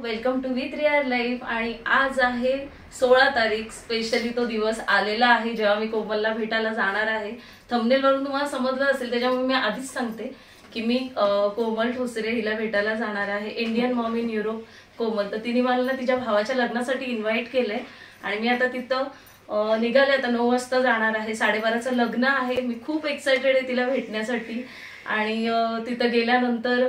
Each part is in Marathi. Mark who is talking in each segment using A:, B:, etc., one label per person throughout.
A: Welcome to with rear life. आणि आज आहे 16 तारीख। स्पेशली तो दिवस आलेला आहे जेव्हा मी कोमलला भेटायला जाणार आहे। थंबनेल वरून तुम्हाला समजलं असेल, त्याच्यामुळे मी आधीच सांगते की मी कोमल ठोसरे हिला भेटायला जाणार आहे। इंडियन मॉम इन युरोप कोमल, तर तिने मला तिच्या भावाच्या लग्नासाठी इन्व्हाइट केलंय आणि मी आता तिथं निघाले। आता 9 वाजता जाणार आहे। 12:30चं लग्न आहे। मी खूप एक्साइटेड आहे तिला भेटण्यासाठी आणि तिथं गेल्यानंतर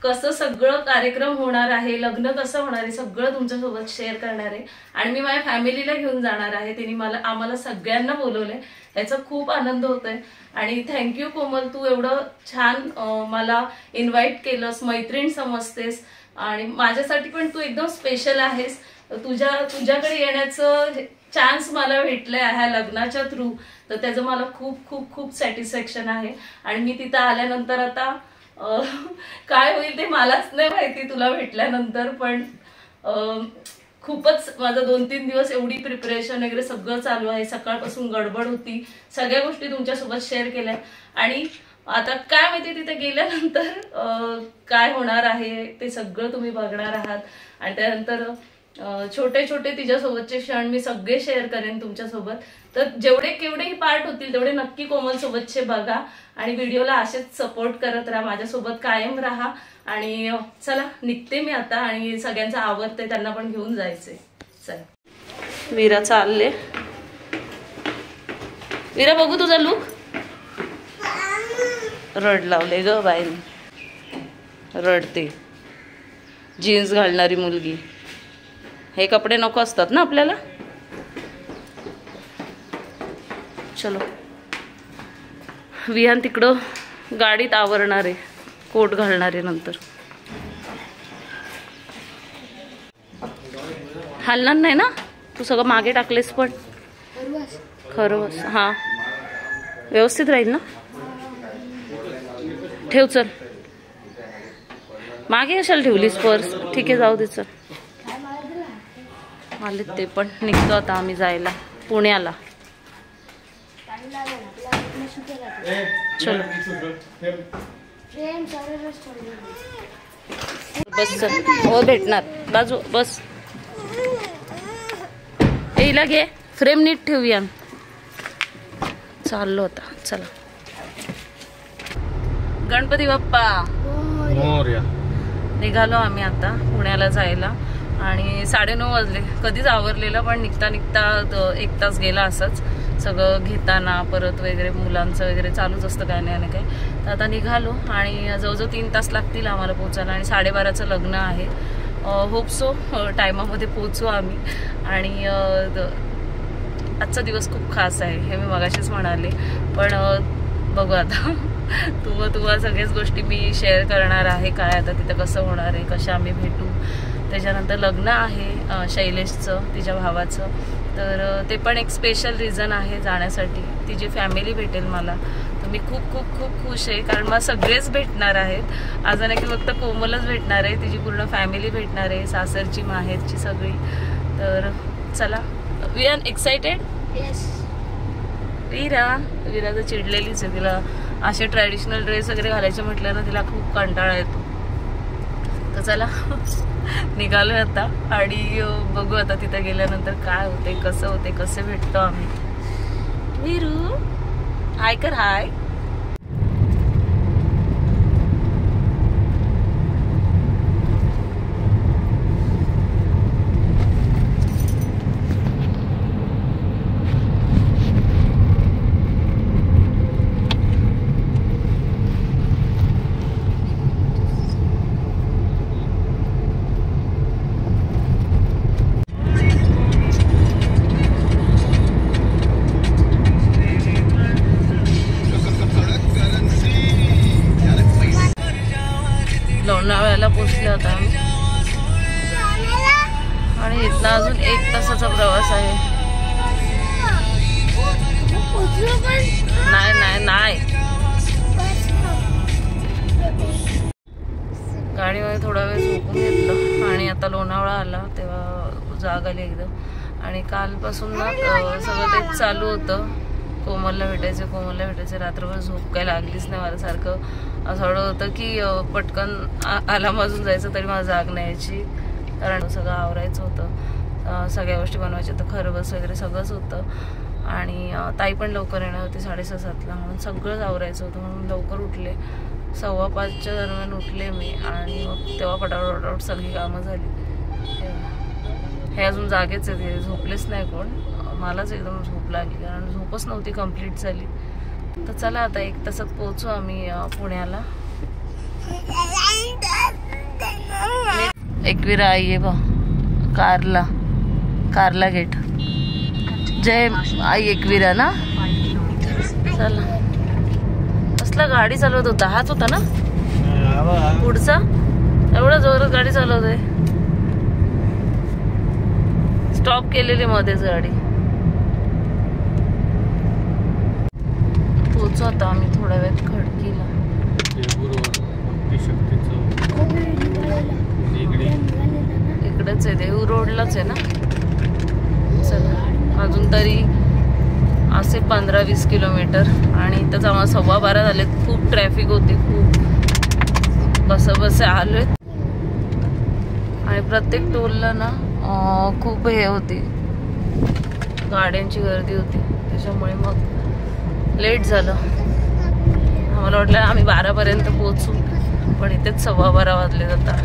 A: कसं सगळं कार्यक्रम होणार आहे, लग्न कसं होणार आहे, सगळं तुमच्यासोबत शेअर करणार आहे। आणि मी माझ्या फॅमिलीला घेऊन जाणार आहे। तिने आम्हाला सगळ्यांना बोलवलंय, याचा खूप आनंद होतोय। आणि थँक्यू कोमल, तू एवढं छान मला इन्व्हाइट केलंस, मैत्रीण समजतेस आणि माझ्यासाठी पण तू एकदम स्पेशल आहेस। तुझ्याकडे येण्याचं चान्स मला भेटलंय ह्या लग्नाच्या थ्रू, तर त्याचं मला खूप खूप खूप सॅटिस्फॅक्शन आहे। आणि मी तिथं आल्यानंतर आता काय होईल ते मलाच नाही माहिती तुला भेटल्यानंतर, पण खूपच माझं 2-3 दिवस एवढी प्रिपरेशन वगैरे सगळं चालू आहे। सकाळपासून गडबड होती, सगळ्या गोष्टी तुमच्यासोबत शेअर केल्या आणि आता काय माहिती तिथे गेल्यानंतर काय होणार आहे ते सगळं तुम्ही बघणार आहात। आणि त्यानंतर छोटे छोटे तिच्यासोबतचे क्षण मी सगळे शेअर करेन तुमच्यासोबत। तर केवढेही पार्ट होतील तेवढे नक्की कोमल सोबतचे बघा आणि व्हिडिओला असेच सपोर्ट करत राहा, माझ्यासोबत कायम राहा। आणि चला निघते मी आता आणि सगळ्यांचं आवडतंय, त्यांना पण घेऊन जायचंय। चला वीरा चालले। वीरा बघू तुझा लुक, रड लावले ग बाईने, रडते। जीन्स घालणारी मुलगी, हे कपडे नको असतात ना आपल्याला। चलो विहान तिकडं गाडीत आवरणार आहे, कोट घालणार आहे नंतर। हलणार नाही ना तू, सगळं मागे टाकलेस पण खरवस। हा व्यवस्थित राहील ना, ठेव। चल मागे कशाला ठेवलीस पर्स, ठीक आहे जाऊ दे। चल आले ते पण, निघतो आता आम्ही जायला पुण्याला। चलो बस चल, हो भेटणार बाजू बस। हिला घे, फ्रेम नीट ठेवूया। चाललो आता, चला। गणपती बाप्पा मोरया। निघालो आम्ही आता पुण्याला जायला आणि 9:30 वाजले। कधीच आवरलेलं, पण निघता निघता 1 तास गेला असंच, सगळं घेताना परत वगैरे मुलांचं वगैरे चालूच असतं काय नाही काय। तर आता निघालो आणि जवळजवळ 3 तास लागतील आम्हाला पोचायला आणि 12:30चं लग्न आहे। होप सो टायमामध्ये पोचू आम्ही। आणि आजचा दिवस खूप खास आहे हे मी मगाशीच म्हणाले, पण बघू आता तुम्हाला सगळ्याच गोष्टी मी शेअर करणार आहे। काय आता तिथं कसं होणार आहे, कशा आम्ही भेटू। त्याच्यानंतर लग्न आहे शैलेशचं, तिच्या भावाचं, तर ते पण एक स्पेशल रिझन आहे जाण्यासाठी। तिची फॅमिली भेटेल मला, तर मी खूप खूप खूप खुश आहे, कारण मला सगळेच भेटणार आहेत। आज नाही की फक्त कोमलच भेटणार आहे, तिची पूर्ण फॅमिली भेटणार आहे, सासरची माहेरची सगळी। तर चला, वी आर एक्साइटेड। विरा तर चिडलेलीच आहे, तिला असे ट्रॅडिशनल ड्रेस वगैरे घालायचे म्हटलं ना तिला खूप कंटाळा येतो। तर चला निघालोय आता आणि बघू आता तिथे गेल्यानंतर काय होते, कसं होते, कसे भेटतो आम्ही। वीरू हाय कर, हाय। लोणावळ्याला पोचले होता आम्ही आणि इथनं अजून 1 तासाचा प्रवास आहे। नाही गाडीमध्ये थोडा वेळ झोपून घेतलं आणि आता लोणावळा आला तेव्हा जाग आली एकदम। आणि कालपासून ना सगळं तेच चालू होतं, कोमलला भेटायचं रात्रभर झोप काय लागलीच नाही मला। सारखं असं वाटत होतं की पटकन आलाम वाजून जायचं तरी मला जाग नाही यायची। कारण सगळं आवरायचं होतं, सगळ्या गोष्टी बनवायच्या, तर खरबस वगैरे सगळंच होतं आणि ताई पण लवकर येणार होती 6:30-7ला, म्हणून सगळंच आवरायचं होतं. म्हणून लवकर उठले, 4:15च्या दरम्यान उठले मी आणि मग तेव्हा पटापट सगळी कामं झाली. हे अजून जागेच आहे, झोपलेच नाही कोण. मलाच एकदम झोप लागली कारण झोपच नव्हती कंप्लीट झाली. तर चला आता 1 तासात पोहोचू आम्ही पुण्याला. एकविरा आई आहे बा कारला गेट. जय आई एकविरा ना. चला, कसला गाडी चालवत होता, हाच होता ना पुढचा, एवढा जोरात गाडी चालवतोय. स्टॉप केलेली मध्येच गाडी. पोहोचू आता आम्ही थोड्या वेळात खडकीला. इकडेच आहे, देहू रोडलाच आहे ना. चला, अजून तरी असे 15-20 किलोमीटर आणि इथंच आम्हाला 12:15 झाले. खूप ट्रॅफिक होती, खूप बसे आलोय आणि प्रत्येक टोलला ना खूप हे होती, गाड्यांची गर्दी होती, त्याच्यामुळे मग लेट झालं. आम्हाला वाटलं आम्ही 12पर्यंत पोहोचू, पण इथेच 12:15 वाजले जातात.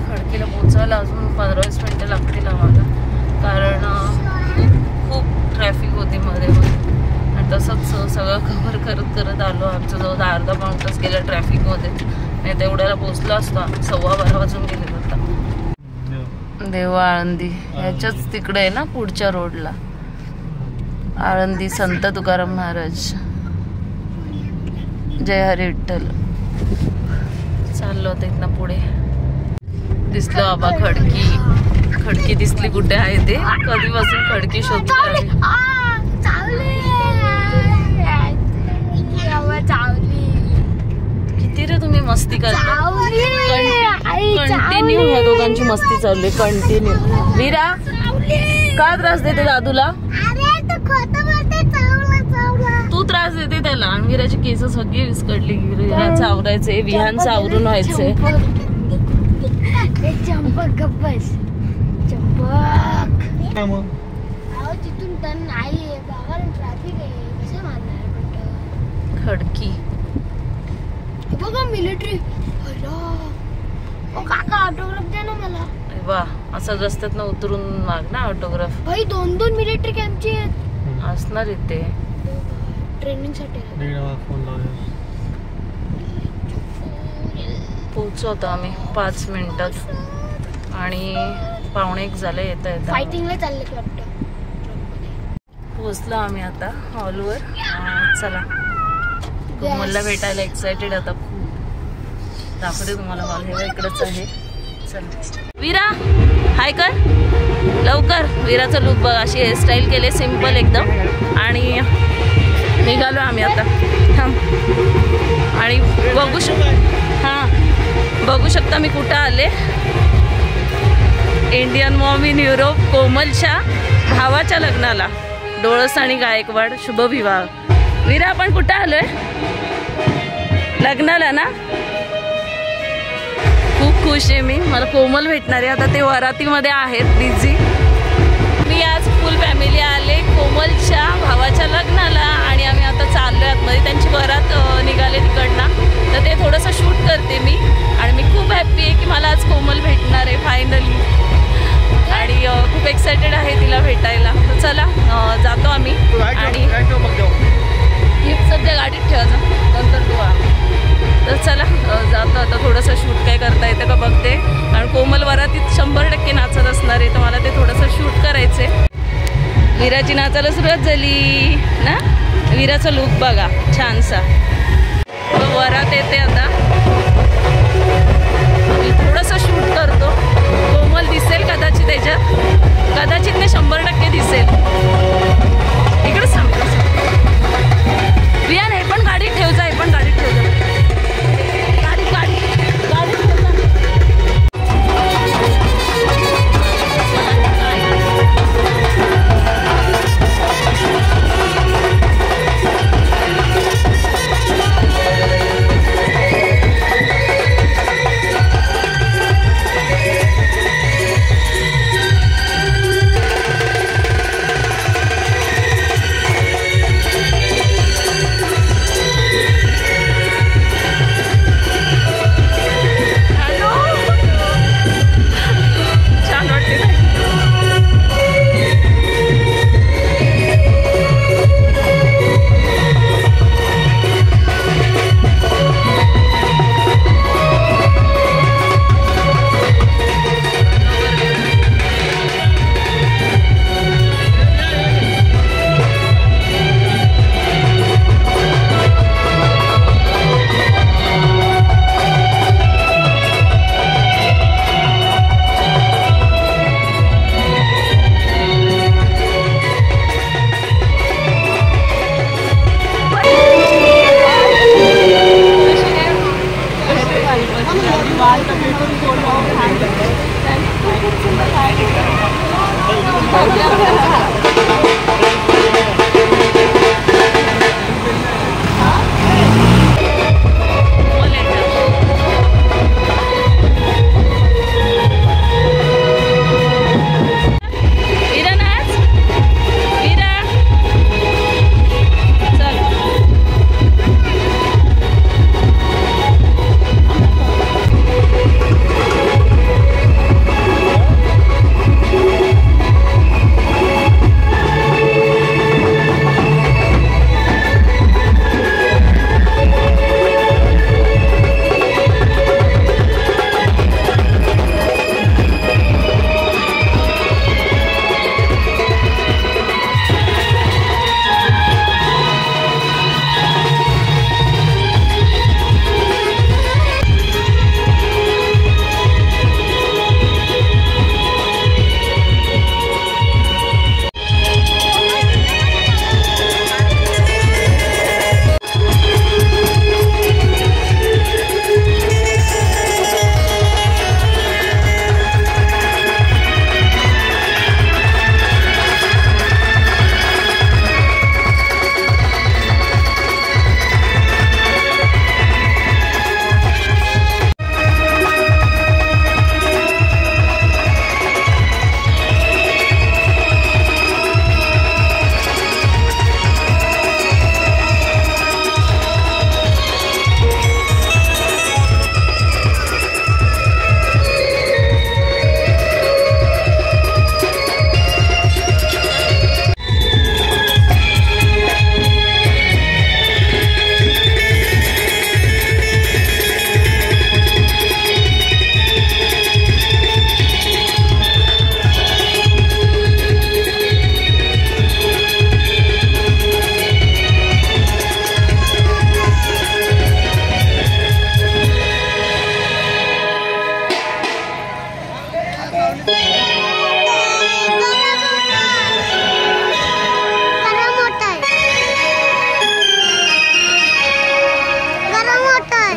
A: खडकीला पोचायला अजून 15-20 मिनिटं लागतील आम्हाला, कारण खूप ट्रॅफिक होती मध्ये आणि तसंच सगळं कव्हर करत आलो. आमचं जवळ अर्धा-पाऊण तास गेला ट्रॅफिकमध्ये, नाही तेवढ्याला पोचलो असतो. 12:15 वाजून गेले होता. देहू आळंदी ह्याच्याच तिकडे आहे ना, पुढच्या रोडला आळंदी संत तुकाराम महाराज. जय हरी विठ्ठल. चाललो होतं इथनं पुढे. दिसलो बाबा खडकी दिसली. कुठे आहे ते, कधीपासून खडकी शोधली. किती रे तुम्ही मस्ती करता, कंटिन्यू ह्या दोघांची मस्ती चालू आहे कंटिन्यू. वीरा का त्रास देते दादूला, तू त्रास देते त्याला. आणि वीराची केस सगळी विस्कटली. विहानचं आवरायचंय, विहानचं आवरून व्हायचंय. खडकी बघा मिलिटरी. काका ऑटोग्राफ द्या ना मला. वा, असं रस्त्यात उतरून माग ना ऑटोग्राफ. भाई 2 मिलिटरी कॅम्पचे असणार इथे ट्रेनिंग साठी. पोहोचलो होतो आम्ही 5 मिनिटात आणि 1:45 झाले. येता फायटिंगला चालले वाटतं. पोहोचलो आम्ही आता हॉलवर. चला, कोमलला भेटायला एक्सायटेड आता खूप. दाखवते तुम्हाला हॉल. हे इकडेच आहे. चला वीरा, हाय कर लवकर. वीराचं लुक बघ, अशी हेअरस्टाईल केली सिम्पल एकदम आणि निघालो आम्ही आता. आणि बघू शकता मी कुठं आले. इंडियन मॉम इन युरोप, कोमलच्या भावाच्या लग्नाला. डोळस आणि गायकवाड शुभविवाह. वीरा, आपण कुठं आलोय? लग्नाला ना. खूप खुश आहे मी. मला कोमल भेटणार आहे आता. ते वरातीमध्ये आहेत बिझी. मी आज फुल फॅमिली आले कोमलच्या भावाच्या लग्नाला आणि आम्ही आता चाललोय आतमध्ये. त्यांची वरात निघाले तिकडनं, तर ते थोडंसं शूट करते मी. आणि मी खूप हॅप्पी आहे की मला आज कोमल भेटणार आहे फायनली. आणि खूप एक्सायटेड आहे तिला भेटायला. तर चला जातो आम्ही. आणि गिफ्ट सध्या गाडीत ठेवायचं, नंतर तू आ. तर चला जातो आता. थोडंसं शूट काय करता येतं का बघते, कारण कोमल वरातीत 100% नाचत असणार आहे, तर मला ते थोडंसं शूट करायचं आहे. वीराची नाचायला सुरुवात झाली ना. वीराचा लुक बघा छानसा. वरात येते आता. मी थोडंसं शूट करतो. कोमल दिसेल कदाचित त्याच्यात, कदाचित नाही 100% दिसेल. इकडे सांगतो विहान, हे पण गाडीत ठेव जा, हे पण गाडीत ठेव जा.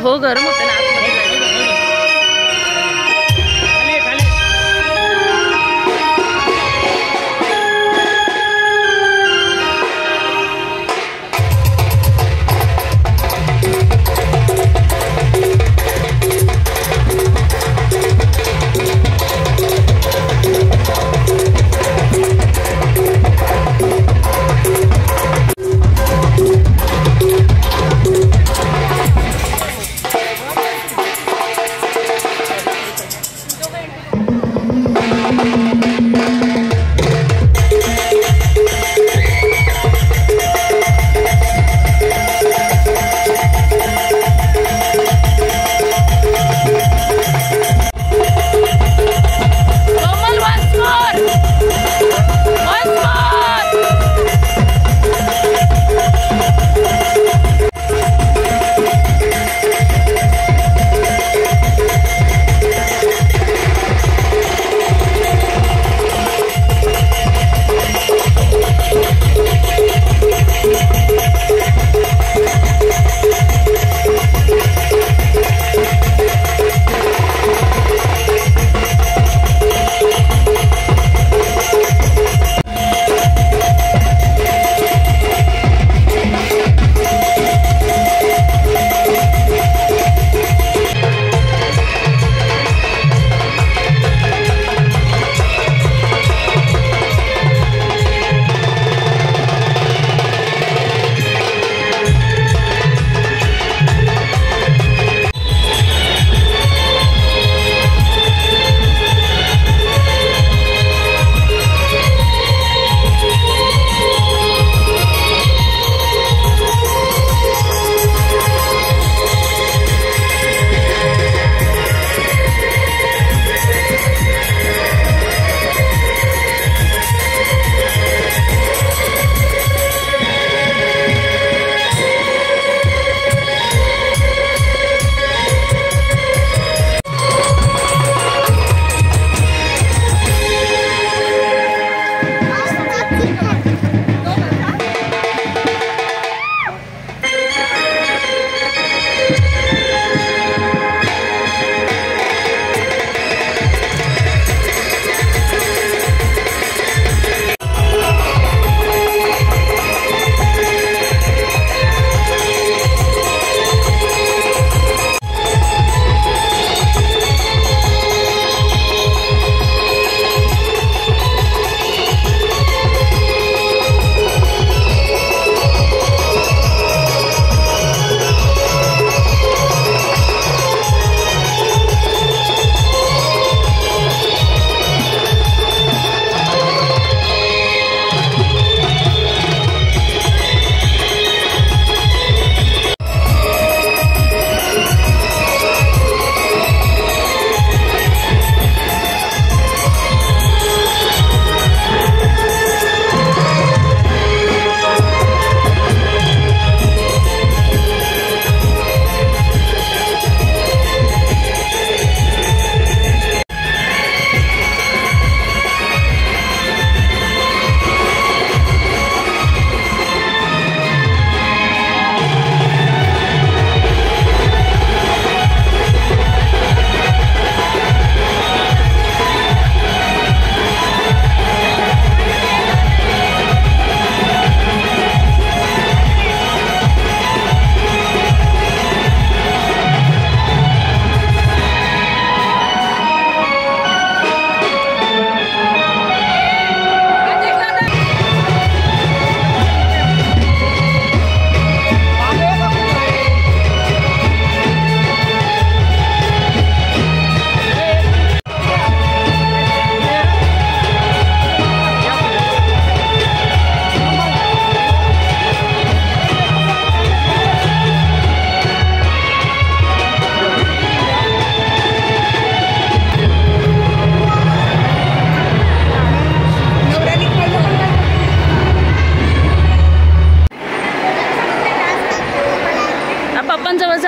A: हो गरम होते ना आतमध्ये.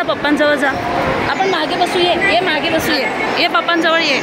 A: पप्पांजवळ जा. आपण मागे बसू ये मागे बसू ये पप्पांजवळ ये.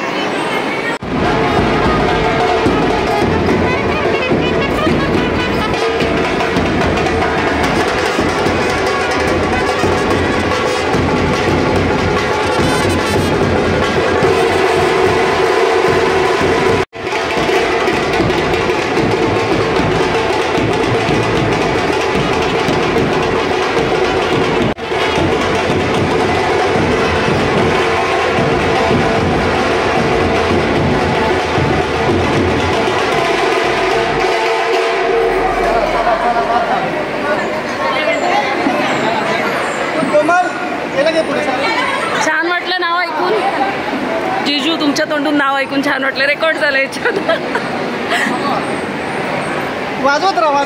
A: छान वाटलं नाव ऐकून. जिजू तुमच्या तोंडून नाव ऐकून छान वाटलं. रेकॉर्ड झालं याच्यात.
B: वाजवत राहा.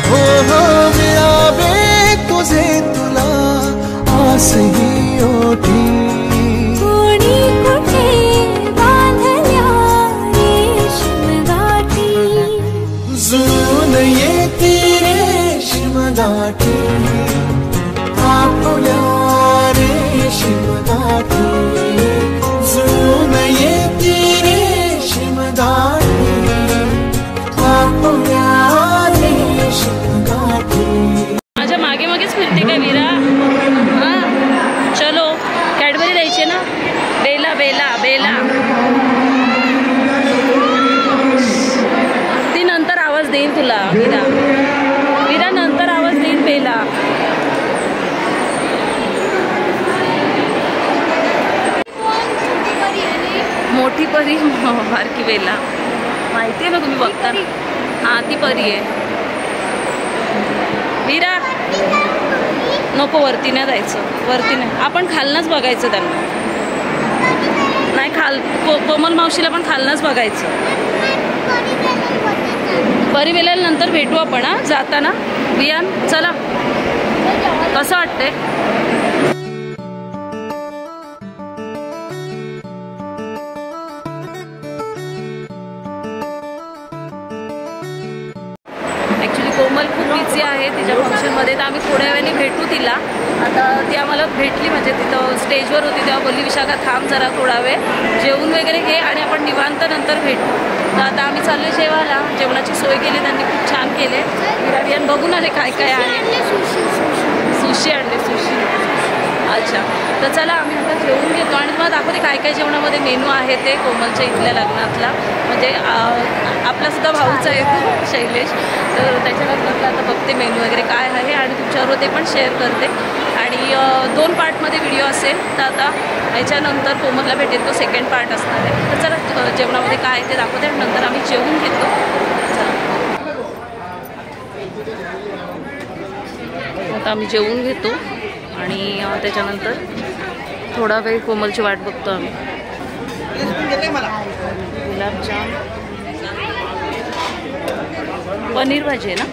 C: हो आस ही ओठी
D: कोणी कुठे बांधल्या रेशीम गाठी
C: जुळून येती रेशीम गाठी आपुल्या रेशीम गाठी जुळून येती रेशीम गाठी आपुल्या रेशीम गाठी.
A: माझ्या मागे मागेच फिरते का वीरा? हां चलो कॅडबरी द्यायची ना. बेला बेला बेला ती नंतर आवाज देईन तुला वीरा. वीरा नंतर आवाज देईन बेला. मोठी परी बारकी बेला माहिती आहे ना तुम्ही बघता. हां ती परी आहे. वीरा नको वरती नाही जायचं. वरती नाही आपण खालनंच बघायचं त्यांना. नाही कोमल मावशीला पण खालनंच बघायचं. परी बेल्याला नंतर भेटू आपण हां जाताना. वियान चला कसं वाटतंय? ॲक्च्युली कोमल खूप बिझी आहे तिच्या फंक्शनमध्ये, तर आम्ही थोड्या वेळाने भेटू तिला. आता ती आम्हाला भेटली म्हणजे तिथं स्टेजवर होती तेव्हा बोलली विशाखा थांब जरा थोडा वेळ जेवून वगैरे घे आणि आपण निवांत नंतर भेटू. तर आता आम्ही चाललो जेवायला. जेवणाची सोय केली त्यांनी खूप छान केले. विरावियान बघून आले काय काय आहे. सुशी आणले सुशी. अच्छा तर चला आम्ही आता जेवून घेतो आणि तुम्हाला दाखवते काय काय जेवणामध्ये मेनू आहे ते कोमलच्या इथल्या लग्नातला. म्हणजे आपलासुद्धा भाऊच आहे तो शैलेश. तर त्याच्या लग्नातला आता बघते मेनू वगैरे काय आहे आणि तुमच्याबरोबर ते पण शेअर करते. आणि 2 पार्टमध्ये व्हिडिओ असेल. तर आता याच्यानंतर कोमलला भेटेल तो सेकंड पार्ट असणार आहे. तर चला जेवणामध्ये काय आहे ते दाखवते आणि नंतर आम्ही जेवून घेतो. आता आम्ही जेवून घेतो आणि त्याच्यानंतर थोडा वेळ कोमलची वाट बघतो आम्ही. गुलाबजाम पनीर भाजी आहे ना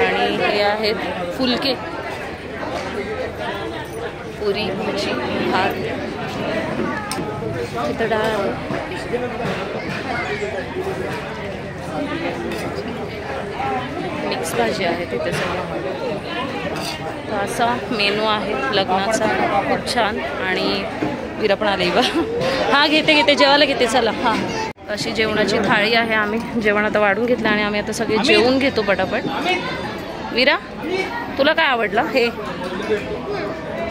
A: आणि हे आहेत फुलके पुरी भाजी भात इथं डाळ मिक्स भाजी आहे तिथे सगळं. तर असा मेनू आहे लग्नाचा खूप छान. आणि विरा पण आली बा. हां घेते जेवायला घेते चला. हां अशी जेवणाची थाळी आहे. आम्ही जेवण आता वाढून घेतलं आणि आम्ही आता सगळे जेवून घेतो पटापट. विरा तुला काय आवडलं? हे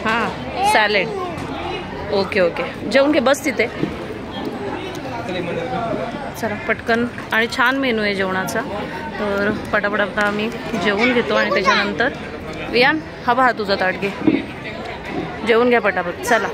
A: हां सॅलेड. ओके जेवून घे बस तिथे. चला पटकन आणि छान मेनू आहे जेवणाचा. तर पटापट आता आम्ही जेवून घेतो आणि त्याच्यानंतर वियान हा पहा तुझा ताट घे. जेवून घ्या पटापट चला.